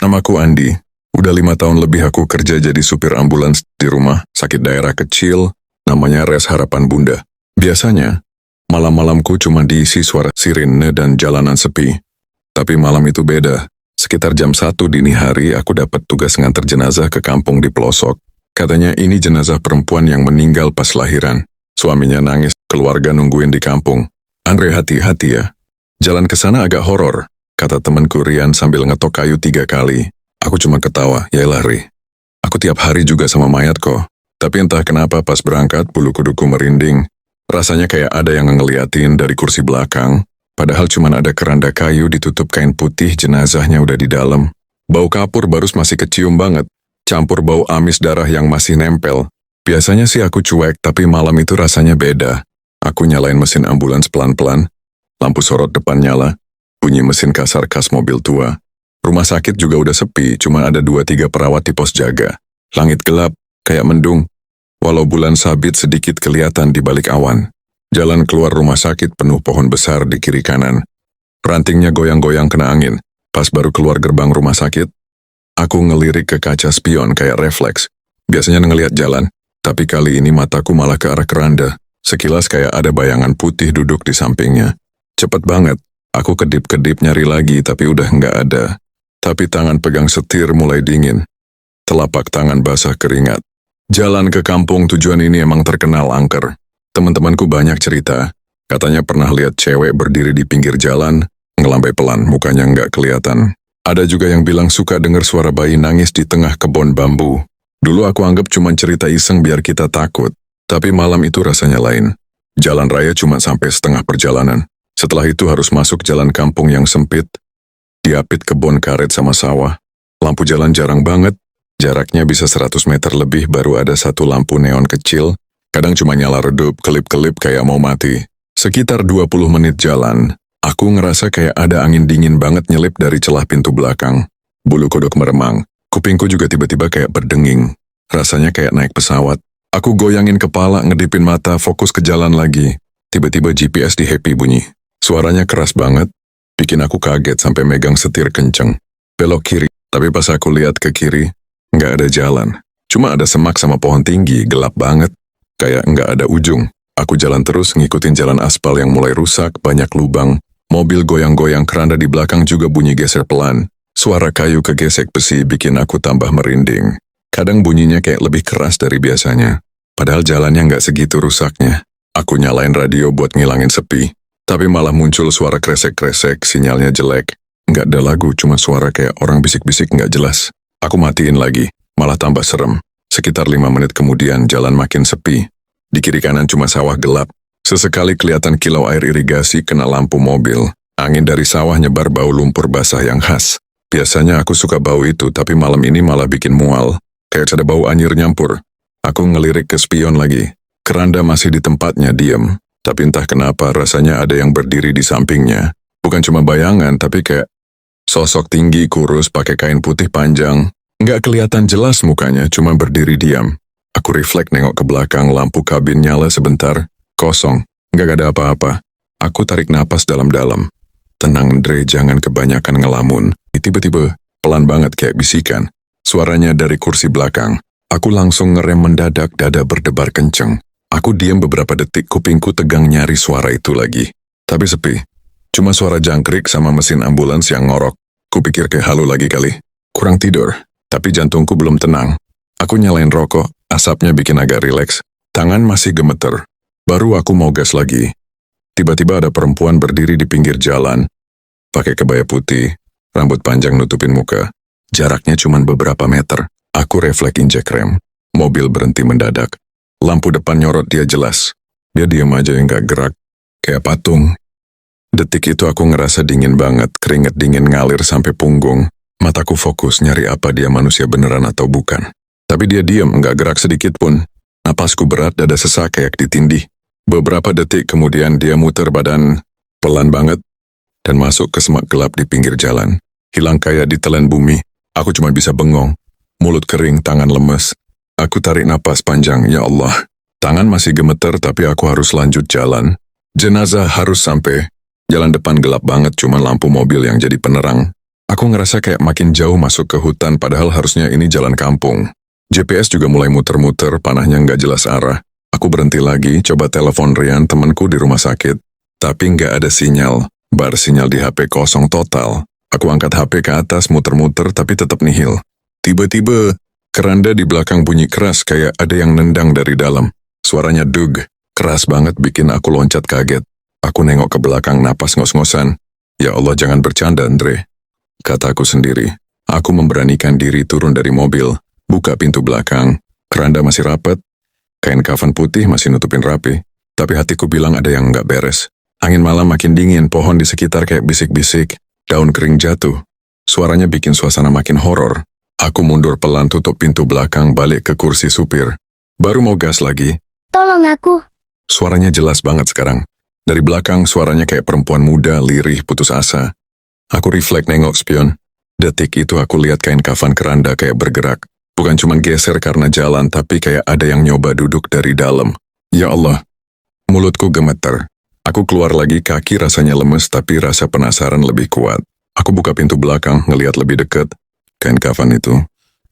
Namaku Andi. Udah 5 tahun lebih aku kerja jadi supir ambulans di rumah sakit daerah kecil, namanya Res Harapan Bunda. Biasanya, malam-malamku cuma diisi suara sirine dan jalanan sepi. Tapi malam itu beda. Sekitar jam 1 dini hari aku dapat tugas nganter jenazah ke kampung di pelosok. Katanya ini jenazah perempuan yang meninggal pas lahiran. Suaminya nangis, keluarga nungguin di kampung. Andre, hati-hati ya. Jalan ke sana agak horor, kata temanku Rian sambil ngetok kayu 3 kali. Aku cuma ketawa, yaelah Ri. Aku tiap hari juga sama mayat kok. Tapi entah kenapa pas berangkat bulu kuduku merinding. Rasanya kayak ada yang ngeliatin dari kursi belakang. Padahal cuma ada keranda kayu ditutup kain putih, jenazahnya udah di dalam. Bau kapur barus masih kecium banget. Campur bau amis darah yang masih nempel. Biasanya sih aku cuek, tapi malam itu rasanya beda. Aku nyalain mesin ambulans pelan-pelan. Lampu sorot depan nyala. Bunyi mesin kasar khas mobil tua. Rumah sakit juga udah sepi, cuma ada 2-3 perawat di pos jaga. Langit gelap, kayak mendung. Walau bulan sabit sedikit kelihatan di balik awan. Jalan keluar rumah sakit penuh pohon besar di kiri kanan. Rantingnya goyang-goyang kena angin. Pas baru keluar gerbang rumah sakit, aku ngelirik ke kaca spion kayak refleks. Biasanya ngeliat jalan, tapi kali ini mataku malah ke arah keranda. Sekilas kayak ada bayangan putih duduk di sampingnya. Cepet banget, aku kedip-kedip nyari lagi tapi udah nggak ada. Tapi tangan pegang setir mulai dingin. Telapak tangan basah keringat. Jalan ke kampung tujuan ini emang terkenal angker. Teman-temanku banyak cerita. Katanya pernah lihat cewek berdiri di pinggir jalan, ngelambai pelan, mukanya nggak kelihatan. Ada juga yang bilang suka dengar suara bayi nangis di tengah kebun bambu. Dulu aku anggap cuma cerita iseng biar kita takut. Tapi malam itu rasanya lain. Jalan raya cuma sampai setengah perjalanan. Setelah itu harus masuk jalan kampung yang sempit. Diapit kebun karet sama sawah. Lampu jalan jarang banget. Jaraknya bisa 100 meter lebih baru ada satu lampu neon kecil. Kadang cuma nyala redup, kelip-kelip kayak mau mati. Sekitar 20 menit jalan, aku ngerasa kayak ada angin dingin banget nyelip dari celah pintu belakang. Bulu kuduk meremang. Kupingku juga tiba-tiba kayak berdenging. Rasanya kayak naik pesawat. Aku goyangin kepala, ngedipin mata, fokus ke jalan lagi. Tiba-tiba GPS di happy bunyi. Suaranya keras banget. Bikin aku kaget sampai megang setir kenceng. Belok kiri, tapi pas aku lihat ke kiri, nggak ada jalan. Cuma ada semak sama pohon tinggi, gelap banget. Kayak nggak ada ujung. Aku jalan terus ngikutin jalan aspal yang mulai rusak, banyak lubang. Mobil goyang-goyang, keranda di belakang juga bunyi geser pelan. Suara kayu kegesek besi bikin aku tambah merinding. Kadang bunyinya kayak lebih keras dari biasanya. Padahal jalannya nggak segitu rusaknya. Aku nyalain radio buat ngilangin sepi. Tapi malah muncul suara kresek-kresek, sinyalnya jelek. Nggak ada lagu, cuma suara kayak orang bisik-bisik nggak jelas. Aku matiin lagi, malah tambah serem. Sekitar 5 menit kemudian jalan makin sepi. Di kiri kanan cuma sawah gelap. Sesekali kelihatan kilau air irigasi kena lampu mobil. Angin dari sawah nyebar bau lumpur basah yang khas. Biasanya aku suka bau itu, tapi malam ini malah bikin mual. Kayak ada bau anyir nyampur. Aku ngelirik ke spion lagi. Keranda masih di tempatnya diam. Tapi entah kenapa rasanya ada yang berdiri di sampingnya. Bukan cuma bayangan, tapi kayak sosok tinggi kurus pakai kain putih panjang. Nggak kelihatan jelas mukanya, cuma berdiri diam. Aku refleks nengok ke belakang, lampu kabin nyala sebentar. Kosong, nggak ada apa-apa. Aku tarik napas dalam-dalam. Tenang Dre, jangan kebanyakan ngelamun. Tiba-tiba, pelan banget kayak bisikan. Suaranya dari kursi belakang. Aku langsung ngerem mendadak, dada berdebar kenceng. Aku diam beberapa detik, kupingku tegang nyari suara itu lagi. Tapi sepi. Cuma suara jangkrik sama mesin ambulans yang ngorok. Kupikir kayak halu lagi kali. Kurang tidur. Tapi jantungku belum tenang. Aku nyalain rokok, asapnya bikin agak rileks. Tangan masih gemeter. Baru aku mau gas lagi. Tiba-tiba ada perempuan berdiri di pinggir jalan. Pakai kebaya putih, rambut panjang nutupin muka. Jaraknya cuma beberapa meter. Aku refleks injek rem. Mobil berhenti mendadak. Lampu depan nyorot dia jelas. Dia diam aja yang gak gerak. Kayak patung. Detik itu aku ngerasa dingin banget. Keringet dingin ngalir sampai punggung. Mataku fokus nyari apa dia manusia beneran atau bukan. Tapi dia diam, gak gerak sedikit pun. Napasku berat, dada sesak kayak ditindih. Beberapa detik kemudian dia muter badan. Pelan banget. Dan masuk ke semak gelap di pinggir jalan. Hilang kayak ditelan bumi. Aku cuma bisa bengong. Mulut kering, tangan lemes. Aku tarik napas panjang, ya Allah. Tangan masih gemeter tapi aku harus lanjut jalan. Jenazah harus sampai. Jalan depan gelap banget, cuma lampu mobil yang jadi penerang. Aku ngerasa kayak makin jauh masuk ke hutan padahal harusnya ini jalan kampung. GPS juga mulai muter-muter, panahnya nggak jelas arah. Aku berhenti lagi, coba telepon Rian temanku di rumah sakit. Tapi nggak ada sinyal, bar sinyal di HP kosong total. Aku angkat HP ke atas, muter-muter tapi tetap nihil. Tiba-tiba, keranda di belakang bunyi keras kayak ada yang nendang dari dalam. Suaranya dug, keras banget bikin aku loncat kaget. Aku nengok ke belakang, napas ngos-ngosan. Ya Allah, jangan bercanda, Andre. Kataku sendiri. Aku memberanikan diri turun dari mobil, buka pintu belakang. Keranda masih rapat, kain kafan putih masih nutupin rapi. Tapi hatiku bilang ada yang nggak beres. Angin malam makin dingin, pohon di sekitar kayak bisik-bisik. Daun kering jatuh. Suaranya bikin suasana makin horor. Aku mundur pelan, tutup pintu belakang, balik ke kursi supir. Baru mau gas lagi. Tolong aku. Suaranya jelas banget sekarang. Dari belakang suaranya kayak perempuan muda, lirih, putus asa. Aku refleks nengok spion. Detik itu aku lihat kain kafan keranda kayak bergerak. Bukan cuma geser karena jalan, tapi kayak ada yang nyoba duduk dari dalam. Ya Allah. Mulutku gemeter. Aku keluar lagi, kaki rasanya lemes tapi rasa penasaran lebih kuat. Aku buka pintu belakang, ngelihat lebih dekat. Kain kafan itu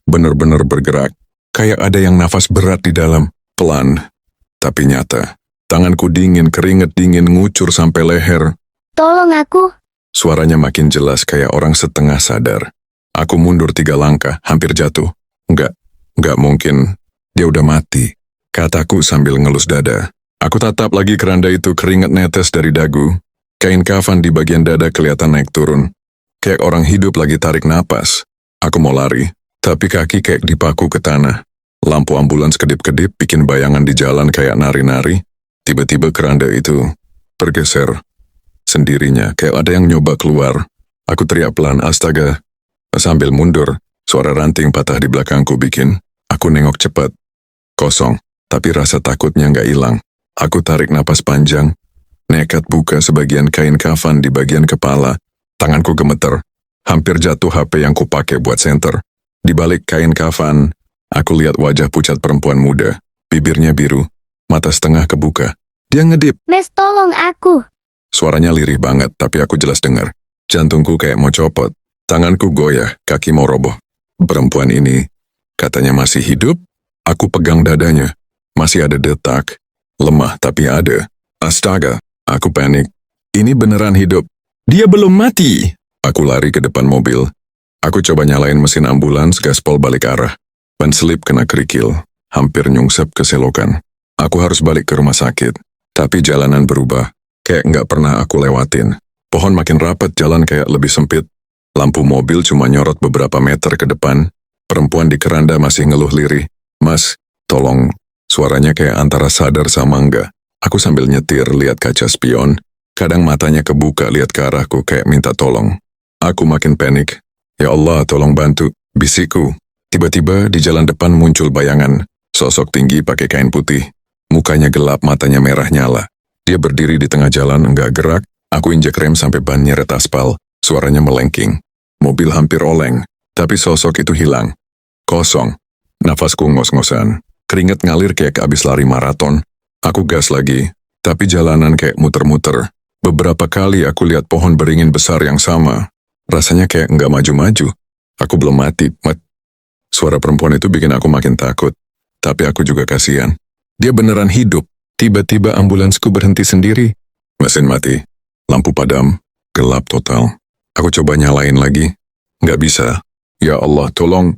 benar-benar bergerak. Kayak ada yang nafas berat di dalam. Pelan, tapi nyata. Tanganku dingin, keringet dingin ngucur sampai leher. Tolong aku. Suaranya makin jelas kayak orang setengah sadar. Aku mundur 3 langkah, hampir jatuh. Enggak mungkin. Dia udah mati. Kataku sambil ngelus dada. Aku tatap lagi keranda itu, keringat netes dari dagu. Kain kafan di bagian dada kelihatan naik turun. Kayak orang hidup lagi tarik napas. Aku mau lari, tapi kaki kayak dipaku ke tanah. Lampu ambulans kedip-kedip bikin bayangan di jalan kayak nari-nari. Tiba-tiba keranda itu bergeser. Sendirinya, kayak ada yang nyoba keluar. Aku teriak pelan, astaga. Sambil mundur, suara ranting patah di belakangku bikin. Aku nengok cepat. Kosong, tapi rasa takutnya nggak hilang. Aku tarik napas panjang. Nekat buka sebagian kain kafan di bagian kepala. Tanganku gemeter. Hampir jatuh HP yang kupakai buat senter. Di balik kain kafan, aku lihat wajah pucat perempuan muda. Bibirnya biru, mata setengah kebuka. Dia ngedip. Mes, tolong aku. Suaranya lirih banget, tapi aku jelas dengar. Jantungku kayak mau copot. Tanganku goyah, kaki mau roboh. Perempuan ini, katanya masih hidup. Aku pegang dadanya. Masih ada detak. Lemah, tapi ada. Astaga, aku panik. Ini beneran hidup. Dia belum mati. Aku lari ke depan mobil. Aku coba nyalain mesin ambulans, gaspol balik arah. Ban selip kena kerikil. Hampir nyungsep ke selokan. Aku harus balik ke rumah sakit. Tapi jalanan berubah. Kayak nggak pernah aku lewatin. Pohon makin rapat, jalan kayak lebih sempit. Lampu mobil cuma nyorot beberapa meter ke depan. Perempuan di keranda masih ngeluh lirih. Mas, tolong. Suaranya kayak antara sadar sama enggak. Aku sambil nyetir, lihat kaca spion. Kadang matanya kebuka, lihat ke arahku kayak minta tolong. Aku makin panik. Ya Allah, tolong bantu. Bisikku. Tiba-tiba di jalan depan muncul bayangan. Sosok tinggi pakai kain putih. Mukanya gelap, matanya merah nyala. Dia berdiri di tengah jalan, enggak gerak. Aku injek rem sampai ban nyeret aspal. Suaranya melengking. Mobil hampir oleng, tapi sosok itu hilang. Kosong. Nafasku ngos-ngosan. Keringat ngalir kayak abis lari maraton. Aku gas lagi, tapi jalanan kayak muter-muter. Beberapa kali aku lihat pohon beringin besar yang sama. Rasanya kayak enggak maju-maju. Aku belum mati, Suara perempuan itu bikin aku makin takut. Tapi aku juga kasihan. Dia beneran hidup. Tiba-tiba ambulansku berhenti sendiri. Mesin mati. Lampu padam. Gelap total. Aku coba nyalain lagi. Nggak bisa. Ya Allah, tolong.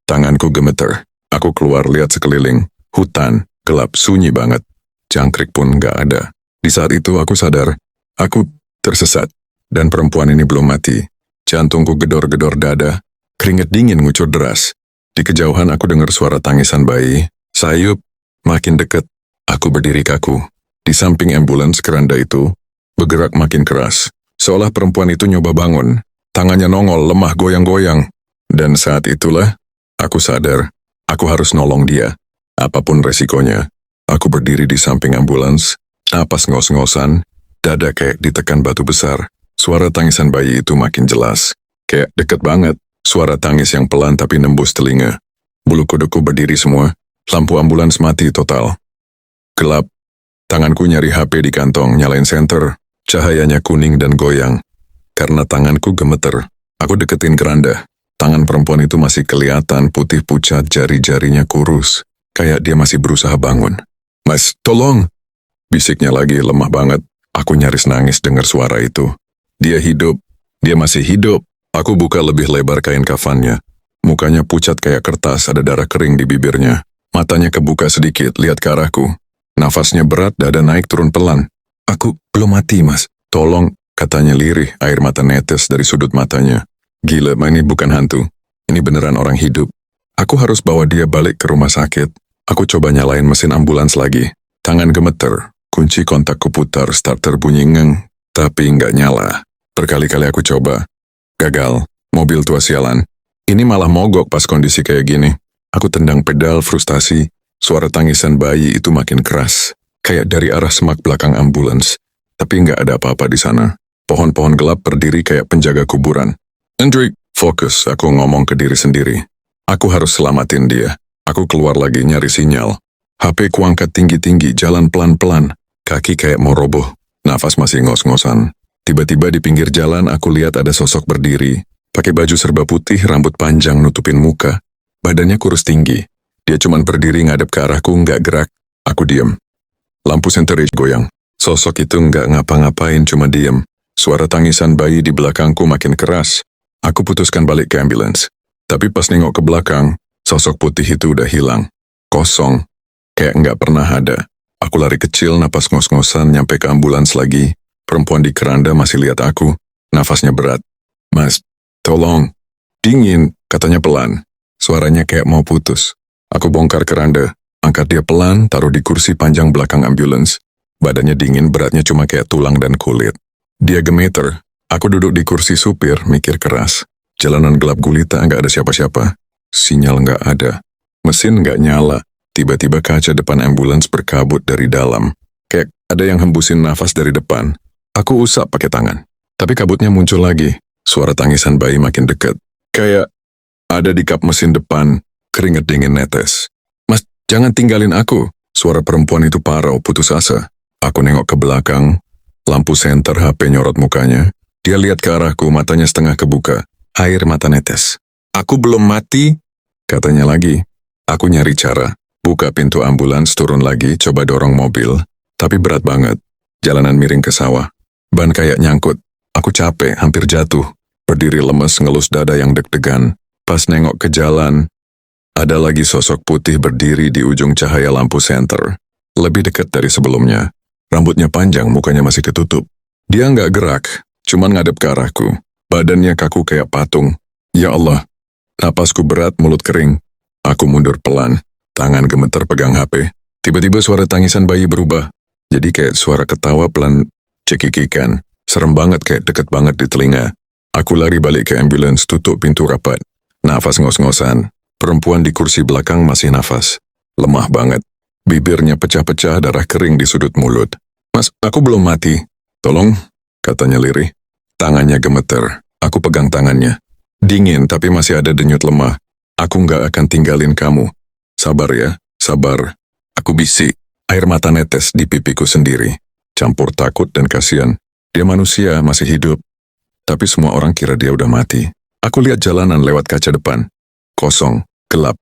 Tanganku gemeter. Aku keluar lihat sekeliling. Hutan. Gelap, sunyi banget. Jangkrik pun nggak ada. Di saat itu aku sadar. Aku tersesat. Dan perempuan ini belum mati. Jantungku gedor-gedor dada. Keringet dingin ngucur deras. Di kejauhan aku dengar suara tangisan bayi. Sayup. Makin deket. Aku berdiri kaku. Di samping ambulans keranda itu, bergerak makin keras. Seolah perempuan itu nyoba bangun. Tangannya nongol, lemah goyang-goyang. Dan saat itulah, aku sadar, aku harus nolong dia. Apapun resikonya. Aku berdiri di samping ambulans, napas ngos-ngosan, dada kayak ditekan batu besar. Suara tangisan bayi itu makin jelas. Kayak deket banget. Suara tangis yang pelan tapi nembus telinga. Bulu kuduku berdiri semua. Lampu ambulans mati total. Gelap. Tanganku nyari HP di kantong, nyalain senter. Cahayanya kuning dan goyang. Karena tanganku gemeter. Aku deketin keranda. Tangan perempuan itu masih kelihatan putih pucat, jari-jarinya kurus. Kayak dia masih berusaha bangun. Mas, tolong! Bisiknya lagi lemah banget. Aku nyaris nangis dengar suara itu. Dia hidup. Dia masih hidup. Aku buka lebih lebar kain kafannya. Mukanya pucat kayak kertas, ada darah kering di bibirnya. Matanya kebuka sedikit, lihat ke arahku. Nafasnya berat, dada naik turun pelan. Aku belum mati, Mas. Tolong, katanya lirih, air mata netes dari sudut matanya. Gila, ini bukan hantu. Ini beneran orang hidup. Aku harus bawa dia balik ke rumah sakit. Aku coba nyalain mesin ambulans lagi. Tangan gemeter, kunci kontak kuputar, starter bunyi ngeng, tapi nggak nyala. Berkali-kali aku coba. Gagal, mobil tua sialan. Ini malah mogok pas kondisi kayak gini. Aku tendang pedal frustasi, suara tangisan bayi itu makin keras. Kayak dari arah semak belakang ambulans. Tapi nggak ada apa-apa di sana. Pohon-pohon gelap berdiri kayak penjaga kuburan. Hendrik, fokus, aku ngomong ke diri sendiri. Aku harus selamatin dia. Aku keluar lagi nyari sinyal. HP ku angkat tinggi-tinggi, jalan pelan-pelan. Kaki kayak mau roboh. Nafas masih ngos-ngosan. Tiba-tiba di pinggir jalan aku lihat ada sosok berdiri. Pakai baju serba putih, rambut panjang nutupin muka. Badannya kurus tinggi. Dia cuman berdiri ngadep ke arahku, nggak gerak. Aku diem. Lampu senterage goyang. Sosok itu nggak ngapa-ngapain, cuma diem. Suara tangisan bayi di belakangku makin keras. Aku putuskan balik ke ambulans. Tapi pas nengok ke belakang, sosok putih itu udah hilang. Kosong. Kayak nggak pernah ada. Aku lari kecil, napas ngos-ngosan, nyampe ke ambulans lagi. Perempuan di keranda masih lihat aku. Nafasnya berat. Mas, tolong. Dingin, katanya pelan. Suaranya kayak mau putus. Aku bongkar keranda. Angkat dia pelan, taruh di kursi panjang belakang ambulans. Badannya dingin, beratnya cuma kayak tulang dan kulit. Dia gemeter. Aku duduk di kursi supir, mikir keras. Jalanan gelap gulita, nggak ada siapa-siapa. Sinyal nggak ada. Mesin nggak nyala. Tiba-tiba kaca depan ambulans berkabut dari dalam. Kayak ada yang hembusin nafas dari depan. Aku usap pakai tangan. Tapi kabutnya muncul lagi. Suara tangisan bayi makin dekat. Kayak ada di kap mesin depan, keringet dingin netes. Mas, jangan tinggalin aku. Suara perempuan itu parau, putus asa. Aku nengok ke belakang. Lampu senter HP nyorot mukanya. Dia lihat ke arahku, matanya setengah kebuka. Air mata netes. Aku belum mati, katanya lagi. Aku nyari cara. Buka pintu ambulans, turun lagi, coba dorong mobil. Tapi berat banget. Jalanan miring ke sawah. Ban kayak nyangkut. Aku capek, hampir jatuh. Berdiri lemes, ngelus dada yang deg-degan. Pas nengok ke jalan, ada lagi sosok putih berdiri di ujung cahaya lampu senter. Lebih dekat dari sebelumnya. Rambutnya panjang, mukanya masih ketutup. Dia nggak gerak, cuman ngadep ke arahku. Badannya kaku kayak patung. Ya Allah. Napasku berat, mulut kering. Aku mundur pelan. Tangan gemeter pegang HP. Tiba-tiba suara tangisan bayi berubah. Jadi kayak suara ketawa pelan cekikikan. Serem banget, kayak deket banget di telinga. Aku lari balik ke ambulans, tutup pintu rapat. Nafas ngos-ngosan. Perempuan di kursi belakang masih nafas. Lemah banget. Bibirnya pecah-pecah, darah kering di sudut mulut. Mas, aku belum mati. Tolong, katanya lirih. Tangannya gemeter. Aku pegang tangannya. Dingin, tapi masih ada denyut lemah. Aku nggak akan tinggalin kamu. Sabar ya, sabar. Aku bisik. Air mata netes di pipiku sendiri. Campur takut dan kasihan. Dia manusia, masih hidup. Tapi semua orang kira dia udah mati. Aku lihat jalanan lewat kaca depan. Kosong, gelap.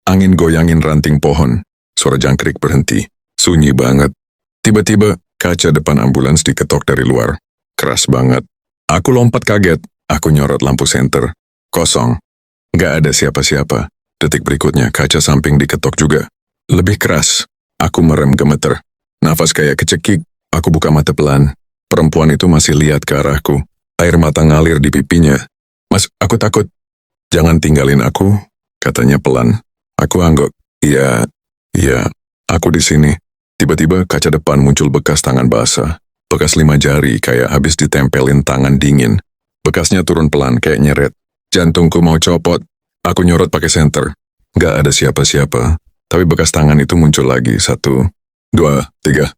Angin goyangin ranting pohon. Suara jangkrik berhenti. Sunyi banget. Tiba-tiba, kaca depan ambulans diketok dari luar. Keras banget. Aku lompat kaget. Aku nyorot lampu senter. Kosong. Nggak ada siapa-siapa. Detik berikutnya, kaca samping diketok juga. Lebih keras. Aku merem gemeter. Nafas kayak kecekik. Aku buka mata pelan. Perempuan itu masih lihat ke arahku. Air mata ngalir di pipinya. Mas, aku takut. Jangan tinggalin aku, katanya pelan. Aku angguk. Iya, aku di sini. Tiba-tiba kaca depan muncul bekas tangan basah. Bekas 5 jari kayak habis ditempelin tangan dingin. Bekasnya turun pelan kayak nyeret. Jantungku mau copot. Aku nyorot pakai senter. Gak ada siapa-siapa. Tapi bekas tangan itu muncul lagi. 1, 2, 3.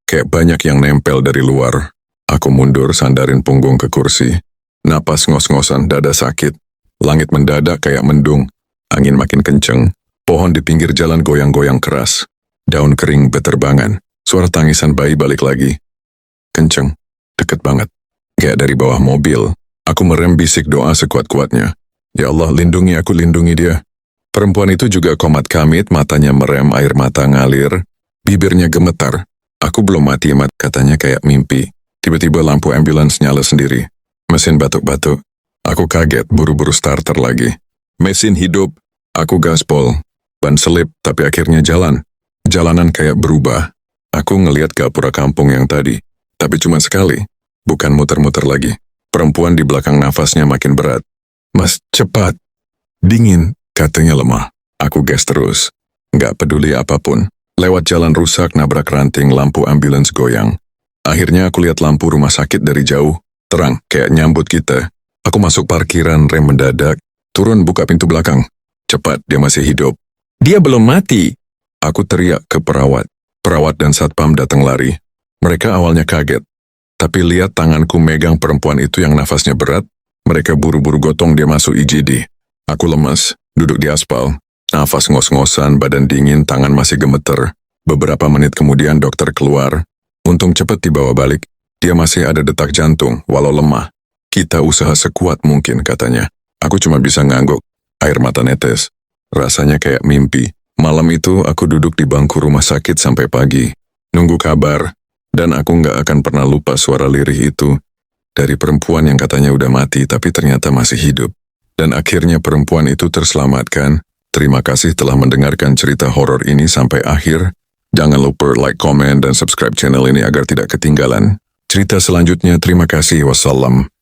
Kayak banyak yang nempel dari luar. Aku mundur, sandarin punggung ke kursi. Napas ngos-ngosan, dada sakit. Langit mendadak kayak mendung. Angin makin kenceng. Pohon di pinggir jalan goyang-goyang keras. Daun kering beterbangan. Suara tangisan bayi balik lagi. Kenceng. Deket banget. Kayak dari bawah mobil. Aku merem bisik doa sekuat-kuatnya. Ya Allah, lindungi aku, lindungi dia. Perempuan itu juga komat kamit, matanya merem, air mata ngalir, bibirnya gemetar. Aku belum mati, Mat, katanya kayak mimpi. Tiba-tiba lampu ambulans nyala sendiri. Mesin batuk-batuk. Aku kaget, buru-buru starter lagi. Mesin hidup. Aku gaspol. Ban selip, tapi akhirnya jalan. Jalanan kayak berubah. Aku ngeliat gapura kampung yang tadi. Tapi cuma sekali. Bukan muter-muter lagi. Perempuan di belakang nafasnya makin berat. Mas, cepat. Dingin, katanya lemah. Aku gas terus. Nggak peduli apapun. Lewat jalan rusak, nabrak ranting, lampu ambulans goyang. Akhirnya aku lihat lampu rumah sakit dari jauh. Terang, kayak nyambut kita. Aku masuk parkiran, rem mendadak. Turun, buka pintu belakang. Cepat, dia masih hidup. Dia belum mati. Aku teriak ke perawat. Perawat dan satpam datang lari. Mereka awalnya kaget. Tapi lihat tanganku megang perempuan itu yang nafasnya berat. Mereka buru-buru gotong dia masuk IGD. Aku lemas, duduk di aspal. Nafas ngos-ngosan, badan dingin, tangan masih gemeter. Beberapa menit kemudian dokter keluar. Untung cepat dibawa balik. Dia masih ada detak jantung, walau lemah. Kita usaha sekuat mungkin, katanya. Aku cuma bisa ngangguk. Air mata netes. Rasanya kayak mimpi. Malam itu aku duduk di bangku rumah sakit sampai pagi. Nunggu kabar. Dan aku nggak akan pernah lupa suara lirih itu. Dari perempuan yang katanya udah mati, tapi ternyata masih hidup. Dan akhirnya perempuan itu terselamatkan. Terima kasih telah mendengarkan cerita horor ini sampai akhir. Jangan lupa like, comment, dan subscribe channel ini agar tidak ketinggalan cerita selanjutnya. Terima kasih. Wassalam.